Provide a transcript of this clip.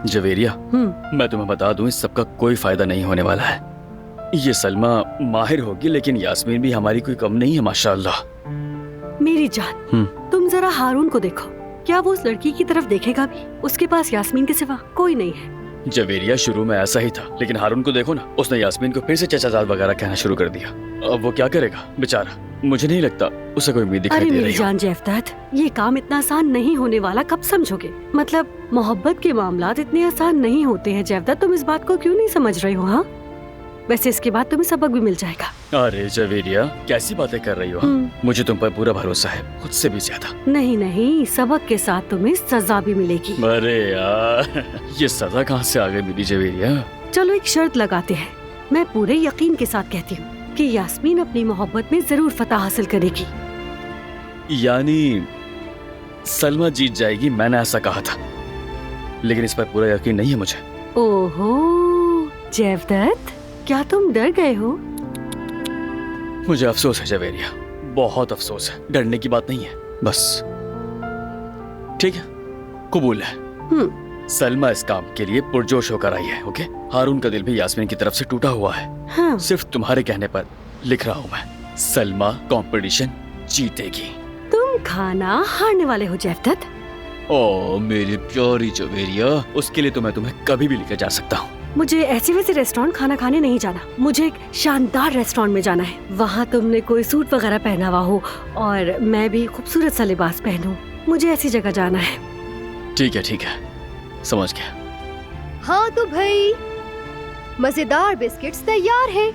जवेरिया, मैं तुम्हें बता दूं, इस सबका कोई फायदा नहीं होने वाला है। ये सलमा माहिर होगी, लेकिन यास्मीन भी हमारी कोई कम नहीं है माशाअल्लाह। मेरी जान, तुम जरा हारून को देखो, क्या वो उस लड़की की तरफ देखेगा भी? उसके पास यास्मीन के सिवा कोई नहीं है। जवेरिया, शुरू में ऐसा ही था, लेकिन हारून को देखो ना, उसने यास्मीन को फिर से चचाजाद वगैरह कहना शुरू कर दिया। अब वो क्या करेगा बेचारा? मुझे नहीं लगता उसे कोई उम्मीद दिखाई दे रही है। अरे मेरी जान जैफ्तात, ये काम इतना आसान नहीं होने वाला, कब समझोगे? मतलब मोहब्बत के मामलात इतने आसान नहीं होते हैं जैफ्तात, तुम इस बात को क्यों नहीं समझ रहे हो? हाँ, वैसे इसके बाद तुम्हें सबक भी मिल जाएगा। अरे जवेरिया, कैसी बातें कर रही हो? मुझे तुम पर पूरा भरोसा है, खुद से भी ज्यादा। नहीं नहीं, सबक के साथ तुम्हें सजा भी मिलेगी। अरे यार, ये सजा कहाँ से आ गई मेरी जवेरिया? चलो एक शर्त लगाते हैं। मैं पूरे यकीन के साथ कहती हूँ कि यास्मीन अपनी मोहब्बत में जरूर फतह हासिल करेगी। यानी सलमा जीत जाएगी, मैंने ऐसा कहा था, लेकिन इस पर पूरा यकीन नहीं है मुझे। ओहो जैफ्तात, क्या तुम डर गए हो? मुझे अफसोस है जवेरिया, बहुत अफसोस है। डरने की बात नहीं है, बस ठीक है, कबूल है। सलमा इस काम के लिए पुरजोश होकर आई है। ओके, हारून का दिल भी यास्मीन की तरफ से टूटा हुआ है। हाँ। सिर्फ तुम्हारे कहने पर लिख रहा हूँ मैं, सलमा कंपटीशन जीतेगी। तुम खाना हारने वाले हो जैफ्तात। ओ मेरी प्यारी जवेरिया, उसके लिए तो मैं तुम्हें कभी भी लेकर जा सकता हूँ। मुझे ऐसे वैसे रेस्टोरेंट खाना खाने नहीं जाना, मुझे एक शानदार रेस्टोरेंट में जाना है। वहाँ तुमने कोई सूट वगैरह पहना हुआ हो और मैं भी खूबसूरत सा लिबास पहनूं। मुझे ऐसी जगह जाना है। ठीक है, समझ गया। हाँ तो भाई, मजेदार बिस्किट्स तैयार हैं।